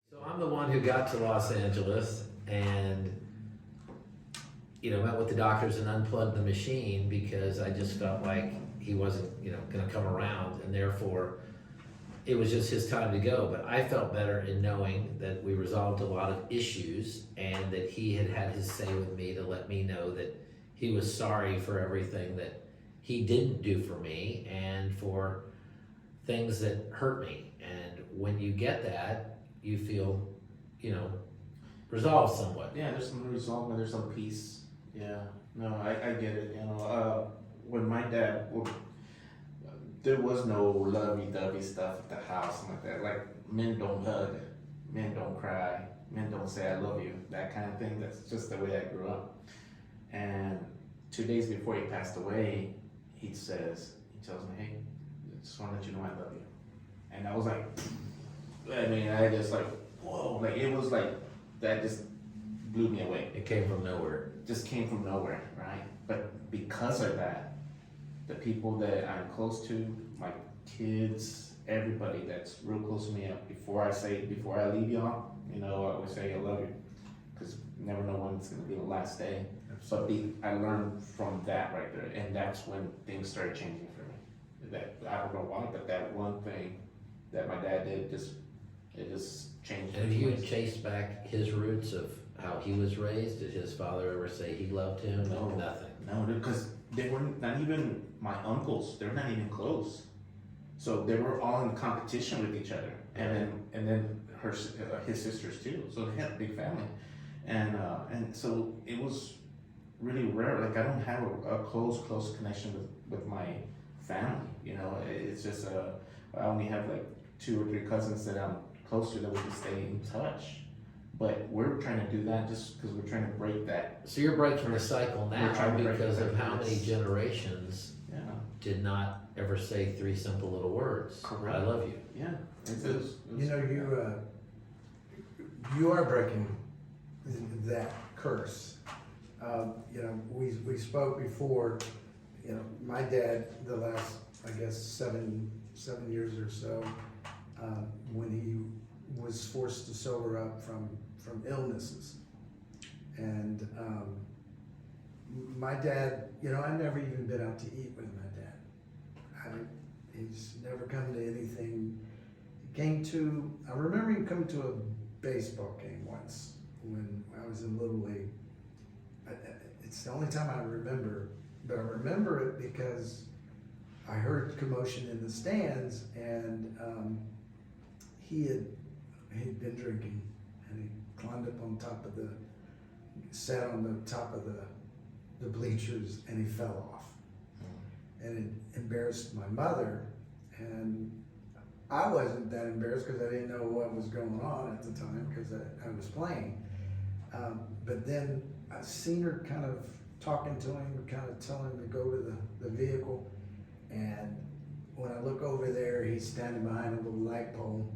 So I'm the one who got to Los Angeles and, met with the doctors and unplugged the machine because I just felt like he wasn't, gonna come around, and therefore it was just his time to go. But I felt better in knowing that we resolved a lot of issues and that he had had his say with me to let me know that he was sorry for everything that he didn't do for me and for things that hurt me. And when you get that, you feel, resolved somewhat. Yeah, there's some resolve, there's some peace. Yeah, no, I get it. When my dad, there was no lovey-dovey stuff at the house and like that. Like, men don't hug, men don't cry, men don't say I love you, that kind of thing. That's just the way I grew up. And 2 days before he passed away, he tells me, hey, I just want to let you know I love you. And I was like, I just like, whoa, like it was like, that just blew me away. It came from nowhere. Just came from nowhere, right? But because of that, the people that I'm close to, my kids, everybody that's real close to me, before I leave y'all, I always say I love you, because you never know when it's gonna be the last day. But I learned from that right there, and that's when things started changing for me. That, I don't know why, but that one thing that my dad did, it just changed. And if you had chased back his roots of how he was raised, did his father ever say he loved him? No. Nothing. No, because they were not even my uncles. They're not even close. So they were all in competition with each other, and then his sisters too. So they had a big family, and so it was really rare. Like, I don't have a close connection with my family. It's just I only have like 2 or 3 cousins that I'm close to that we can stay in touch. But we're trying to do that just because we're trying to break that. So you're breaking the cycle now because of how many Yes. generations did not ever say 3 simple little words. Correct. I love you. Yeah. You are breaking that curse. We spoke before. My dad, the last, I guess, 7 years or so, when he was forced to sober up from illnesses, and my dad, I've never even been out to eat with my dad. He's never come to anything. I remember him coming to a baseball game once when I was in Little League. It's the only time I remember, but I remember it because I heard commotion in the stands, and he'd been drinking, and he climbed up on top of sat on the top of the bleachers, and he fell off. And it embarrassed my mother, and I wasn't that embarrassed because I didn't know what was going on at the time because I was playing. But then I seen her kind of talking to him, kind of telling him to go to the vehicle, and when I look over there, he's standing behind a little light pole,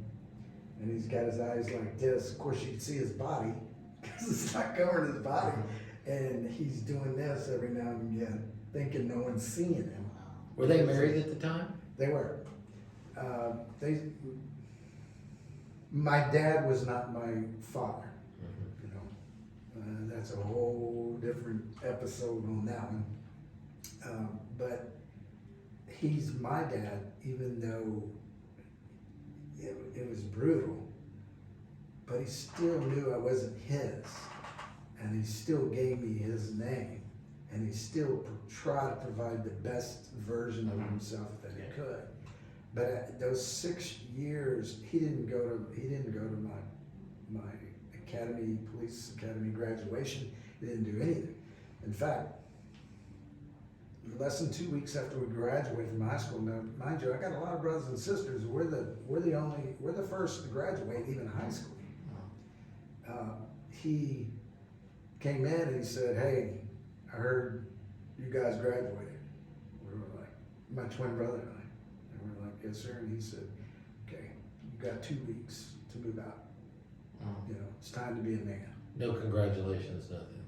and he's got his eyes like this. Of course, you can see his body because it's not covering his body, and he's doing this every now and again, thinking no one's seeing him. Were they married at the time? They were. My dad was not my father. That's a whole different episode on that one. But he's my dad, even though it was brutal, but he still knew I wasn't his, and he still gave me his name, and he still tried to provide the best version of himself that he could. But those 6 years, he didn't go to my police academy graduation. He didn't do anything. In fact, less than 2 weeks after we graduated from high school, now mind you, I got a lot of brothers and sisters. We're the first to graduate, even high school. He came in and he said, "Hey, I heard you guys graduated." We were like, my twin brother and I, and we were like, "Yes, sir." And he said, "Okay, you got 2 weeks to move out. It's time to be a man." No congratulations, nothing.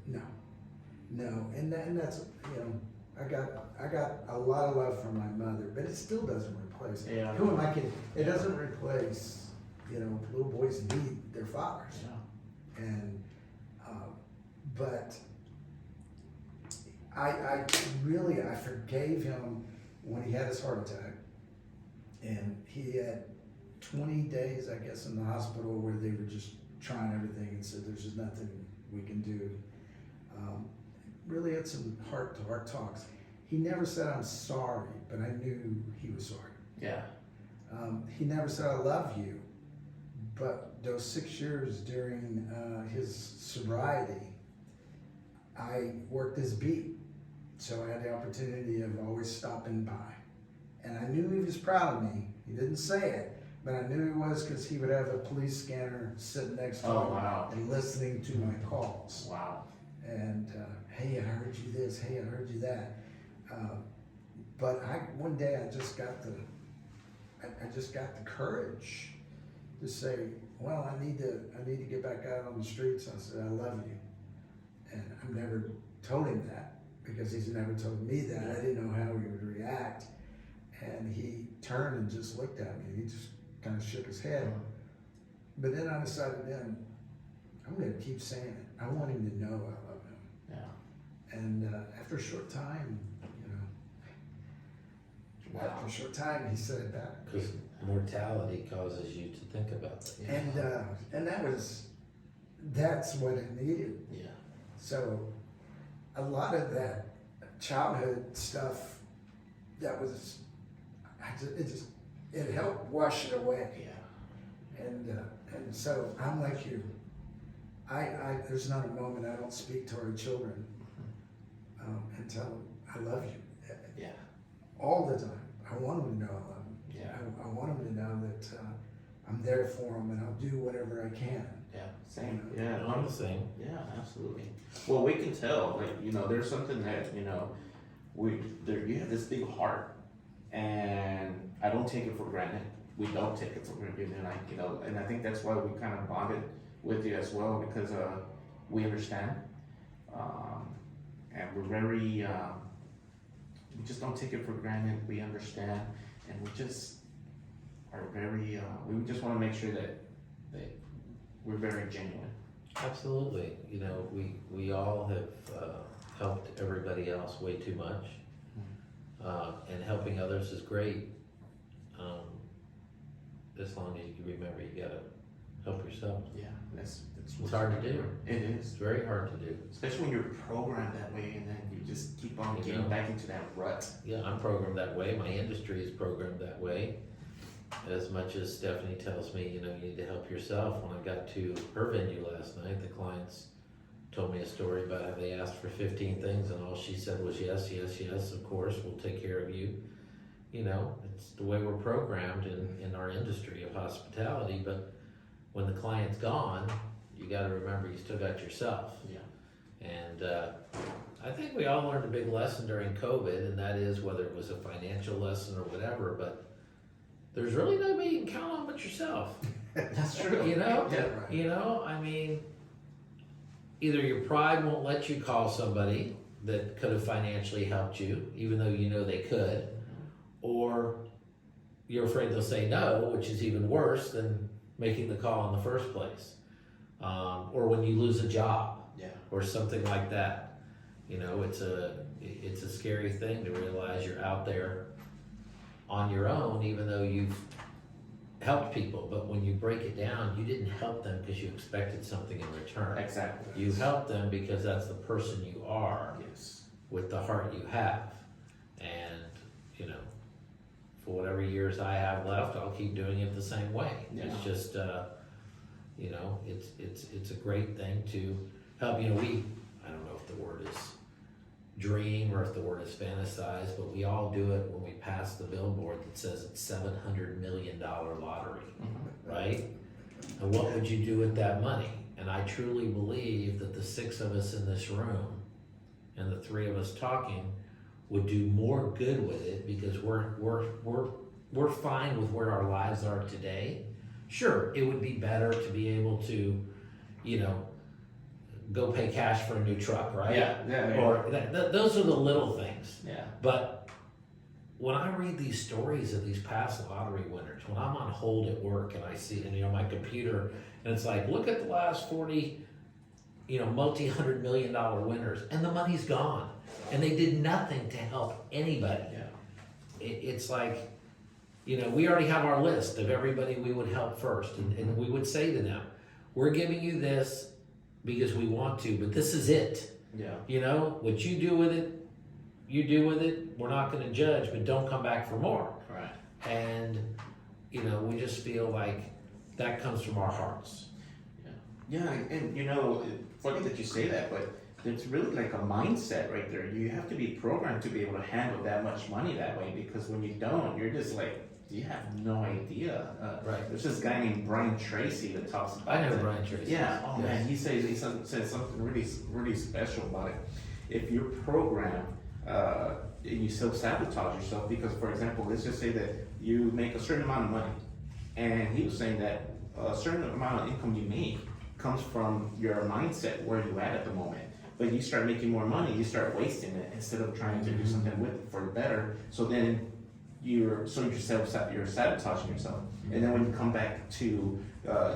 No, and that's I got a lot of love from my mother, but it still doesn't replace. Yeah. Who am I kidding? It doesn't replace you know, little boys need their fathers. Yeah. And, but I really, I forgave him when he had his heart attack. And he had 20 days, I guess, in the hospital where they were just trying everything and said, there's just nothing we can do. Really had some heart-to-heart talks. He never said, I'm sorry, but I knew he was sorry. Yeah. He never said, I love you. But those 6 years during his sobriety, I worked his beat. So I had the opportunity of always stopping by. And I knew he was proud of me. He didn't say it, but I knew he was because he would have a police scanner sitting next to him wow. and listening to my calls. Wow. And hey, I heard you this. Hey, I heard you that. But one day I just got the courage to say, well, I need to get back out on the streets. I said, I love you. And I've never told him that because he's never told me that. I didn't know how he would react. And he turned and just looked at me. He just kind of shook his head. But then I decided then, I'm going to keep saying it. I want him to know I love him. Yeah. And after a short time, after a short time, he said it back. Because mortality causes you to think about it. And that's what it needed. Yeah. So a lot of that childhood stuff, that was, it helped wash it away. Yeah. And so I'm like you. There's not a moment I don't speak to our children and tell them I love you. Yeah. All the time. I want them to know I love them. Yeah. I want them to know that I'm there for them and I'll do whatever I can. Yeah. Same. Yeah. I'm the same. Yeah, absolutely. Well, we can tell, there's something that, you have this big heart, and I don't take it for granted. We don't take it for granted, and I think that's why we kind of bonded with you as well, because we understand, and we're very, we just don't take it for granted. We understand, and we just are very, we just want to make sure that we're very genuine. Absolutely. We all have helped everybody else way too much. And helping others is great. As long as you remember, you gotta help yourself. Yeah, that's It's hard to do. It is. It's very hard to do. Especially when you're programmed that way and then you just keep on getting back into that rut. Yeah, I'm programmed that way. My industry is programmed that way. As much as Stephanie tells me, you need to help yourself. When I got to her venue last night, the clients told me a story about how they asked for 15 things and all she said was yes, yes, yes, of course, we'll take care of you. It's the way we're programmed in our industry of hospitality, but when the client's gone, you gotta remember you still got yourself. Yeah. And I think we all learned a big lesson during COVID, and that is whether it was a financial lesson or whatever, but there's really nobody you can count on but yourself. That's true. Yeah, right. Either your pride won't let you call somebody that could have financially helped you, even though they could, or you're afraid they'll say no, which is even worse than making the call in the first place. Or when you lose a job, or something like that. It's a scary thing to realize you're out there on your own, even though you've helped people. But when you break it down, you didn't help them because you expected something in return. Exactly. You helped them because that's the person you are. Yes. With the heart you have. And for whatever years I have left, I'll keep doing it the same way. Yeah. It's just it's a great thing to help. I don't know if the word is dream or if the word is fantasize, but we all do it when we pass the billboard that says it's $700 million lottery, right? And what would you do with that money? And I truly believe that the 6 of us in this room and the 3 of us talking would do more good with it, because we're fine with where our lives are today. Sure, it would be better to be able to, go pay cash for a new truck, right? Yeah. Or those are the little things. Yeah. But when I read these stories of these past lottery winners, when I'm on hold at work and I see, and my computer, and it's like, look at the last 40, multi-$100 million winners, and the money's gone. And they did nothing to help anybody. Yeah. It's like, we already have our list of everybody we would help first. And we would say to them, we're giving you this because we want to, but this is it. Yeah. What you do with it, you do with it. We're not gonna judge, but don't come back for more. Right. And, we just feel like that comes from our hearts. Yeah, and funny that you say that, but it's really like a mindset right there. You have to be programmed to be able to handle that much money that way, because when you don't, you're just like, you have no idea. Right. There's this guy named Brian Tracy that talks about I know that. Brian Tracy. Yeah, oh Yes. man, he says something really, really special about it. If you're programmed, and you self-sabotage yourself, because for example, let's just say that you make a certain amount of money, and he was saying that a certain amount of income you make comes from your mindset, where you at the moment. But you start making more money, you start wasting it instead of trying to do something with it for the better. So then you're sabotaging yourself. And then when you come back to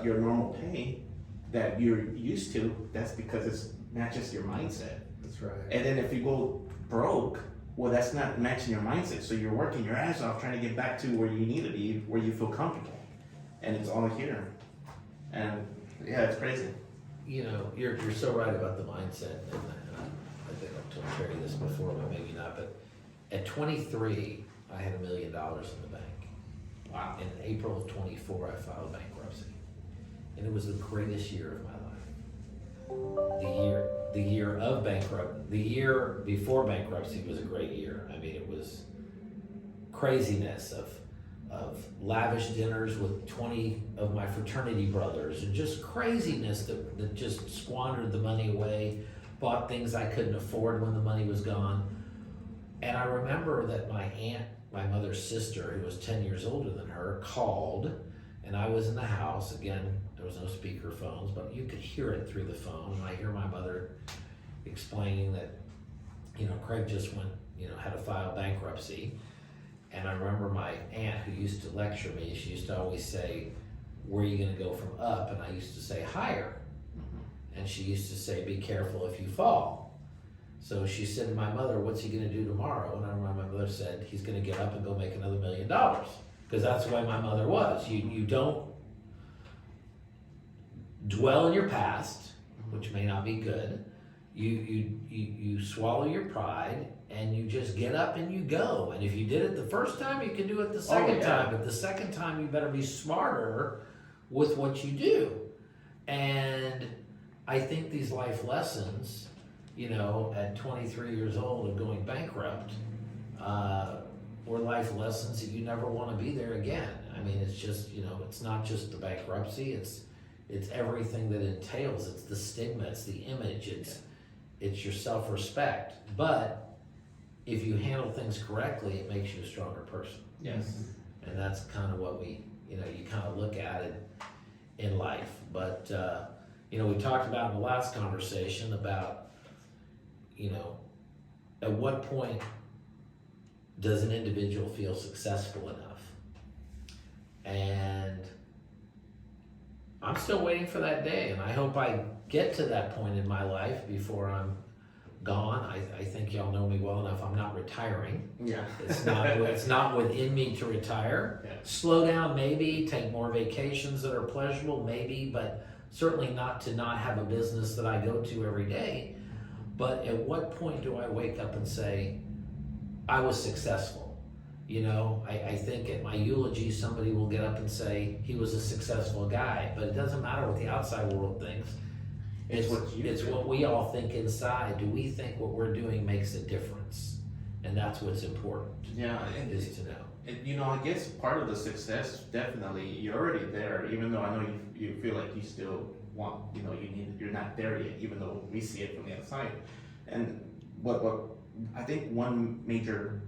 your normal pay that you're used to, that's because it matches your mindset. That's right. And then if you go broke, well, that's not matching your mindset. So you're working your ass off trying to get back to where you need to be, where you feel comfortable. And it's all here. And yeah, it's crazy. You're so right about the mindset, and I think I've told Terry this before, but maybe not, but at 23, I had $1 million in the bank. Wow. In April of 24, I filed bankruptcy, and it was the greatest year of my life. The year before bankruptcy was a great year. I mean, it was craziness of lavish dinners with 20 of my fraternity brothers, and just craziness that just squandered the money away, bought things I couldn't afford when the money was gone. And I remember that my aunt, my mother's sister, who was 10 years older than her, called, and I was in the house. Again, there was no speaker phones, but you could hear it through the phone. And I hear my mother explaining that, Craig just went, had to file bankruptcy. And I remember my aunt, who used to lecture me, she used to always say, where are you gonna go from up? And I used to say, higher. And she used to say, be careful if you fall. So she said to my mother, what's he gonna do tomorrow? And I remember my mother said, he's gonna get up and go make another $1 million. Because that's the way my mother was. You don't dwell in your past, which may not be good. You swallow your pride, and you just get up and you go. And if you did it the first time, you can do it the second time. But the second time, you better be smarter with what you do. And I think these life lessons, at 23 years old and going bankrupt, were life lessons that you never want to be there again. I mean, it's just, it's not just the bankruptcy, it's everything that entails. It's the stigma, it's the image, it's your self-respect. But if you handle things correctly, it makes you a stronger person. Yes. And that's kind of what we, you kind of look at it in life. But, we talked about in the last conversation about, at what point does an individual feel successful enough? And I'm still waiting for that day, and I hope I get to that point in my life before I'm gone. I think y'all know me well enough. I'm not retiring. Yeah. It's not within me to retire. Yeah. Slow down, maybe. Take more vacations that are pleasurable, maybe. But certainly not to not have a business that I go to every day. But at what point do I wake up and say, I was successful? I think at my eulogy, somebody will get up and say, he was a successful guy. But it doesn't matter what the outside world thinks. It's what we all think inside. Do we think what we're doing makes a difference? And that's what's important. Yeah, is to know. And I guess part of the success, definitely, you're already there, even though I know you feel like you still want, you're not there yet, even though we see it from the outside. And what I think one major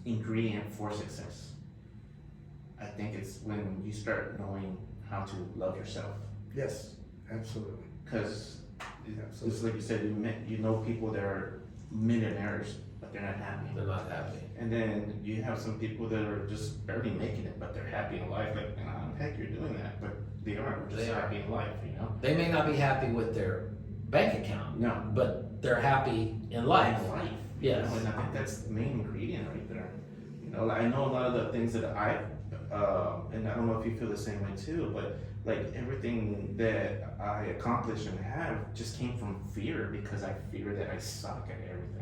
ingredient for success, I think it's when you start knowing how to love yourself. Yes, absolutely. Because it's like you said, you know people that are millionaires, but they're not happy. They're not happy. And then you have some people that are just barely making it, but they're happy in life. Like, you know, heck, you're doing that, but they aren't just They are. happy in life, you know? They may not be happy with their bank account, No. but they're happy in life. In life. Yes. You know, and I think that's the main ingredient right there. You know, I know a lot of the things that and I don't know if you feel the same way too, but like everything that I accomplish and have just came from fear because I fear that I suck at everything.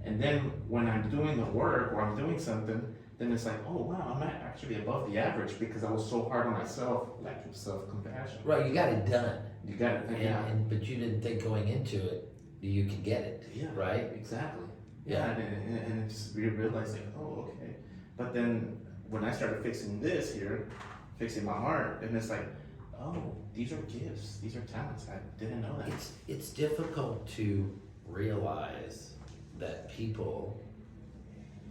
And then when I'm doing the work or I'm doing something, then it's like, oh wow, I'm actually above the average because I was so hard on myself, lack of self-compassion. Right, you got it done. You got it, yeah. But you didn't think going into it, you could get it, Yeah, right? exactly. Yeah. And it just we realized like, oh, okay. But then when I started fixing this here, fixing my heart, and it's like, oh, these are gifts, these are talents. I didn't know that. It's difficult to realize that people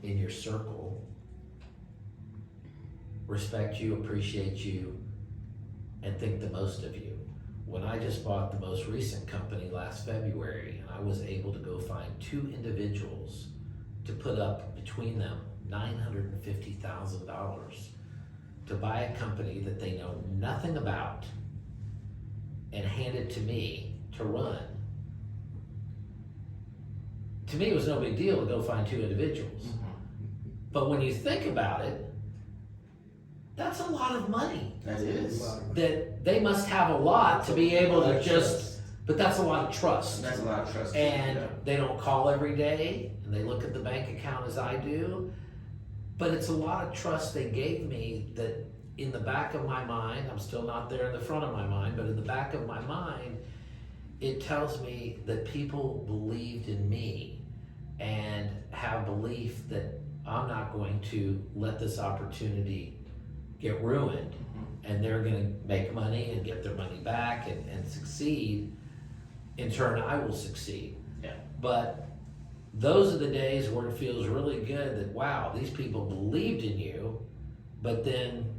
in your circle respect you, appreciate you, and think the most of you. When I just bought the most recent company last February, and I was able to go find 2 individuals to put up between them $950,000 to buy a company that they know nothing about and hand it to me to run. To me, it was no big deal to go find 2 individuals. But when you think about it, that's a lot of money. That is. That they must have a lot to be able to just, but that's a lot of trust. That's a lot of trust. And yeah. they don't call every day, and they look at the bank account as I do. But it's a lot of trust they gave me that in the back of my mind, I'm still not there in the front of my mind, but in the back of my mind, it tells me that people believed in me and have belief that I'm not going to let this opportunity get ruined, and they're gonna make money and get their money back and succeed. In turn, I will succeed. Yeah. But those are the days where it feels really good that, wow, these people believed in you, but then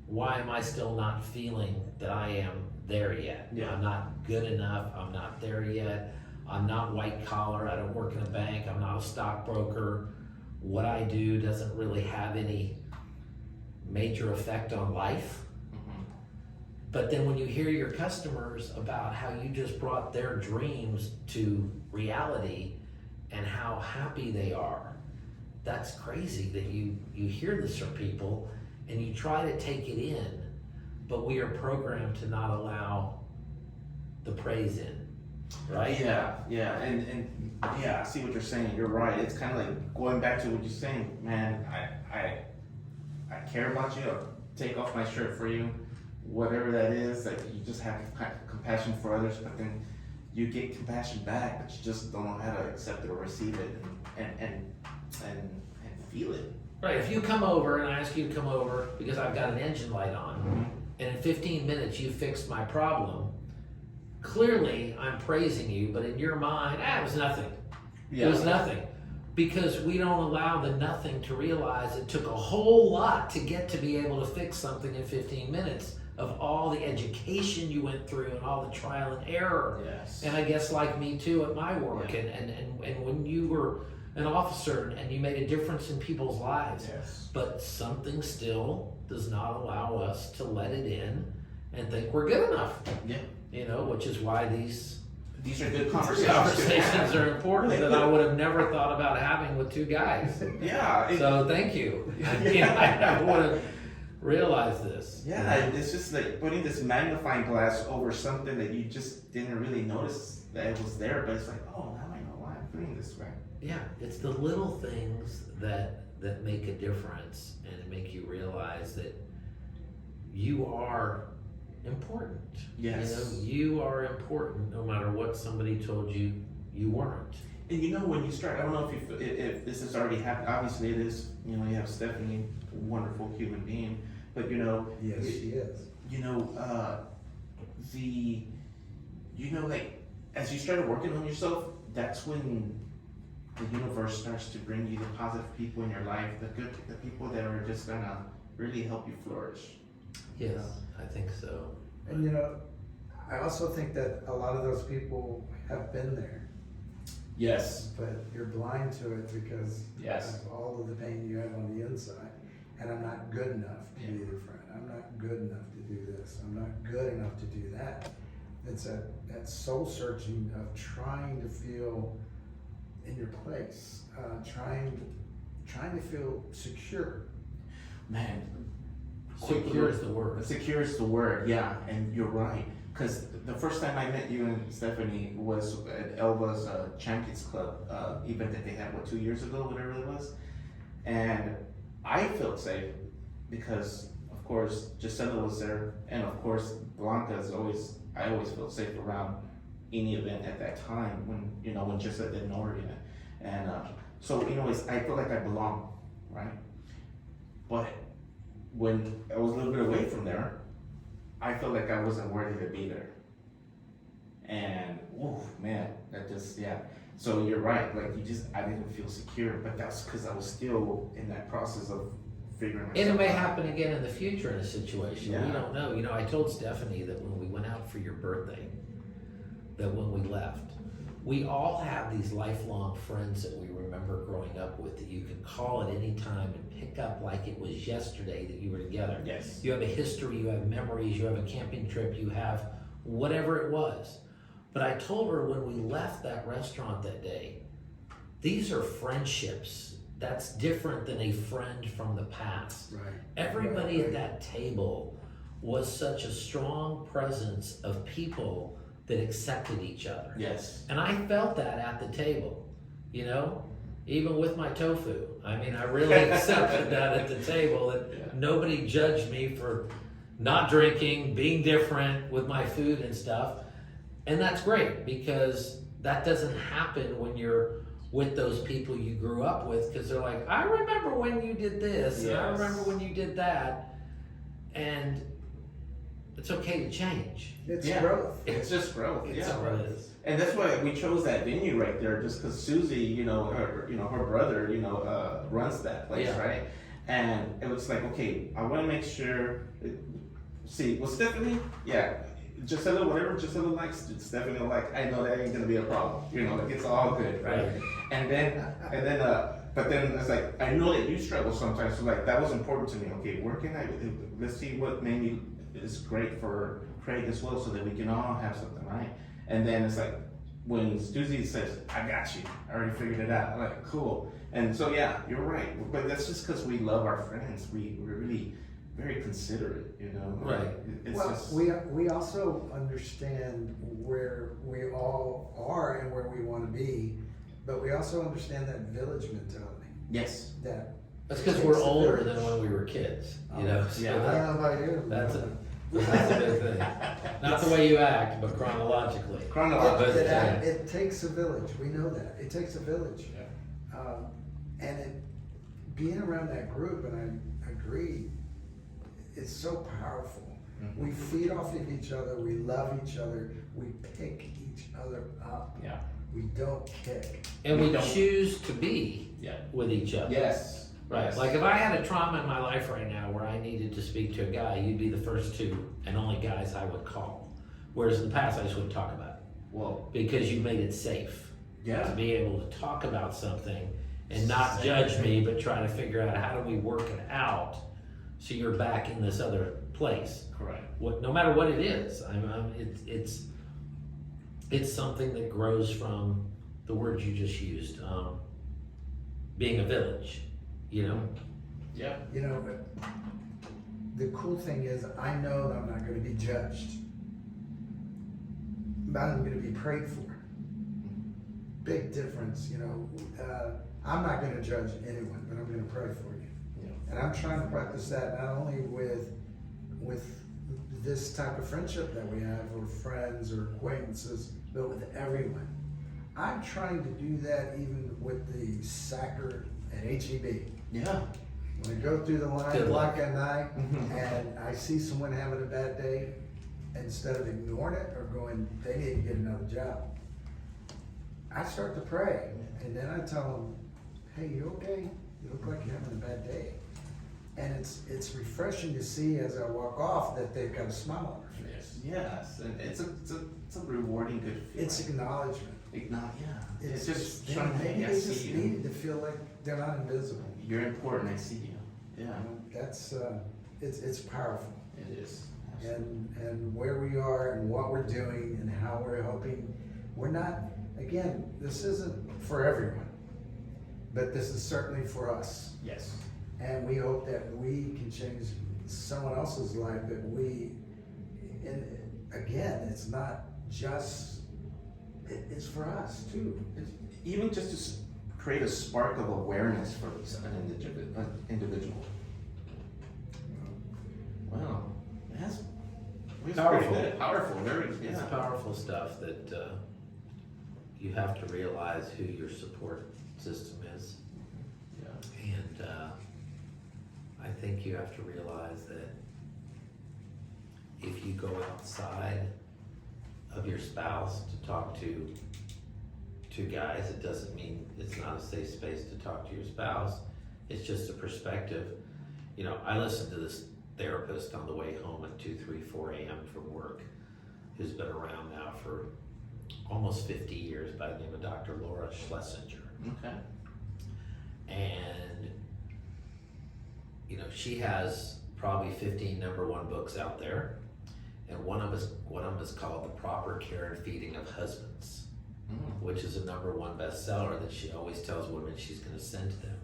why am I still not feeling that I am there yet? Yeah. I'm not good enough, I'm not there yet, I'm not white collar, I don't work in a bank, I'm not a stockbroker. What I do doesn't really have any major effect on life. But then when you hear your customers about how you just brought their dreams to reality and how happy they are, that's crazy that you hear this from people and you try to take it in, but we are programmed to not allow the praise in, right? Yeah, and yeah, I see what you're saying. You're right. It's kind of like going back to what you're saying, man. I care about you. I'll take off my shirt for you, whatever that is. Like you just have compassion for others, but then you get compassion back, but you just don't know how to accept it or receive it and feel it. Right, if you come over and I ask you to come over because I've got an engine light on, and in 15 minutes you fixed my problem, clearly I'm praising you, but in your mind, it was nothing. Yeah. It was nothing. Because we don't allow the nothing to realize it took a whole lot to get to be able to fix something in 15 minutes of all the education you went through and all the trial and error. Yes. And I guess like me too at my work, Yeah. and when you were an officer and you made a difference in people's lives, Yes. but something still does not allow us to let it in and think we're good enough. Yeah. You know, which is why these are good conversations. conversations are important that I would have never thought about having with 2 guys. Yeah. So thank you. I never would have realized this. Yeah, it's just like putting this magnifying glass over something that you just didn't really notice that it was there, but it's like, oh, now I know why I'm feeling this way. Yeah, it's the little things that make a difference and make you realize that you are important. Yes. You know, you are important no matter what somebody told you you weren't. And you know, when you start, I don't know if this has already happened. Obviously, it is. You know, you have Stephanie, a wonderful human being, but you know, Yes, she is. you know, like as you started working on yourself, that's when the universe starts to bring you the positive people in your life, the people that are just gonna really help you flourish. Yes, I think so. And you know, I also think that a lot of those people have been there. Yes. but you're blind to it because Yes. of all of the pain you have on the inside. And I'm not good enough to be their friend. I'm not good enough to do this. I'm not good enough to do that. It's that soul searching of trying to feel in your place, trying to feel secure. Man, Secure is the word. secure is the word, yeah, and you're right. Because the first time I met you and Stephanie was at Elva's Champions Club event that they had, 2 years ago, whatever it was. And I felt safe because, of course, Gisela was there, and of course, Blanca is always, I always felt safe around any event at that time when, when Gisela didn't know her yet. And so, I feel like I belong, right? But when I was a little bit away from there, I felt like I wasn't worthy to be there. And, man, that just, yeah. So you're right, like I didn't feel secure, but that's because I was still in that process of figuring myself out. And it may happen again in the future in a situation, we Yeah. don't know. I told Stephanie that when we went out for your birthday, that when we left, we all have these lifelong friends that we remember growing up with that you can call at any time and pick up like it was yesterday that you were together. Yes. You have a history, you have memories, you have a camping trip, you have whatever it was. But I told her when we left that restaurant that day, these are friendships. That's different than a friend from the past. Right. Everybody Right. at that table was such a strong presence of people that accepted each other. Yes. And I felt that at the table, even with my tofu. I mean, I really accepted that at the table, that Yeah. nobody judged me for not drinking, being different with my food and stuff. And that's great because that doesn't happen when you're with those people you grew up with, because they're like, I remember when you did this, and I Yes. remember when you did that. And it's okay to change. It's Yeah. growth. It's just growth. It's Yeah. growth. And that's why we chose that venue right there, just because Susie, her brother, runs that place, Yeah. right? And it was like, okay, I want to make sure. See, with Stephanie, yeah, Gisela, whatever Gisela likes, Stephanie will like. I know that ain't gonna be a problem. Like it's all good, right? Right. And then, but then it's like I know that you struggle sometimes. So like that was important to me. Okay, where can I? Let's see what maybe is great for Craig as well, so that we can all have something, right? And then it's like when Susie says, "I got you," I already figured it out. I'm like, cool. And so yeah, you're right. But that's just because we love our friends. We're really very considerate, Right. It's Well, just we also understand where we all are and where we want to be, but we also understand that village mentality. yes. That That's because we're older than when we were kids, so I don't know about you. that's a big thing. Not the way you act, but chronologically. Chronologically. It takes a village. We know that it takes a village, and being around that group, and I agree, it's so powerful. Mhm. We feed off of each other. We love each other. We pick each other up. Yeah. We don't kick. And We we don't- choose to be Yeah. with each other. Yes. Right. Yes. Like if I had a trauma in my life right now where I needed to speak to a guy, you'd be the first two and only guys I would call. Whereas in the past, I just wouldn't talk about it Well, because you made it safe to yeah. be able to talk about something and not judge me, but try to figure out how do we work it out so you're back in this other place. Correct. No matter what it is, it's something that grows from the words you just used, being a village, Yeah. But the cool thing is, I know that I'm not going to be judged, but I'm going to be prayed for. Big difference, I'm not going to judge anyone, but I'm going to pray for you. Yeah. And I'm trying to practice that not only with this type of friendship that we have, or friends or acquaintances, but with everyone. I'm trying to do that even with the SACR at HEB. Yeah. When I go through the line Good luck. block at night Mhm. and I see someone having a bad day, instead of ignoring it or going, they need to get another job, I start to pray. And then I tell them, hey, you okay? You look like you're having a bad day. And it's refreshing to see as I walk off that they've got a smile on their face. Yes. And it's a rewarding good feeling. It's acknowledgement. Not, yeah. It's It's just they- showing, maybe hey, I they see just you. needed to feel like they're not invisible. You're important, I see you. Yeah, That's, it's powerful. it is. And where we are and what we're doing and how we're helping, we're not, again, this isn't for everyone, but this is certainly for us. Yes. And we hope that we can change someone else's life, that we, and again, it's not just, it's for us too. Even just to create a spark of awareness for an individual. Wow, that's Powerful. pretty good. Powerful, very, It's yeah. powerful stuff that you have to realize who your support system is. Yeah. And I think you have to realize that if you go outside of your spouse to talk to two guys, it doesn't mean it's not a safe space to talk to your spouse. It's just a perspective. You know, I listened to this therapist on the way home at 2, 3, 4 a.m. from work, who's been around now for almost 50 years, by the name of Dr. Laura Schlesinger. Okay. And, you know, she has probably 15 #1 books out there. And one of them is called The Proper Care and Feeding of Husbands, which is a #1 bestseller that she always tells women she's gonna send to them.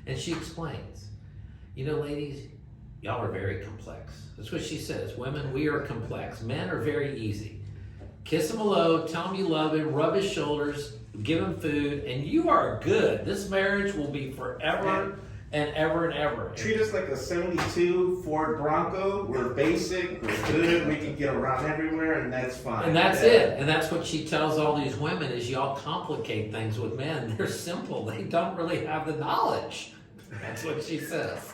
And she explains, you know, ladies, y'all are very complex. That's what she says. Women, we are complex. Men are very easy. Kiss him hello, tell him you love him, rub his shoulders, give him food, and you are good. This marriage will be forever and ever and ever. Treat us like a 72 Ford Bronco. We're basic, we're good, we can get around everywhere, and that's fine. And that's it. And that's what she tells all these women is y'all complicate things with men. They're simple. They don't really have the knowledge. That's what she says.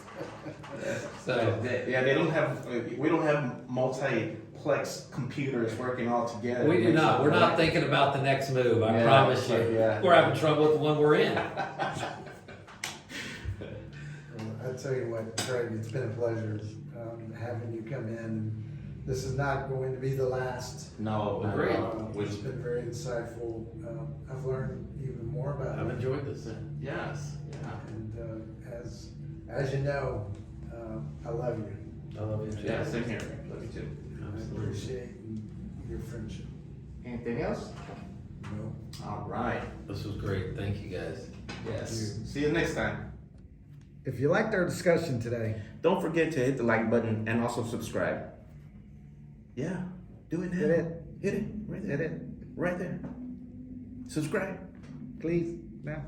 So They don't have, we don't have multiplex computers working all together. we do not. We're not thinking about the next move. I Yeah, promise you. yeah. We're having trouble with the one we're in. I tell you what, Craig, it's been a pleasure having you come in. This is not going to be the last. No, Great. It's been very insightful. I've learned even more about I've it. enjoyed this. Yes, yeah. And as you know, I love you. I love you too. Yeah, same here. Love you too. I appreciate your friendship. Anything else? No. All right. This was great. Thank you guys. Yes. See you next time. If you liked our discussion today, Don't forget to hit the like button and also subscribe. Yeah, do it now. hit it, Hit it. Right there. hit it, Right there. Subscribe. please, now.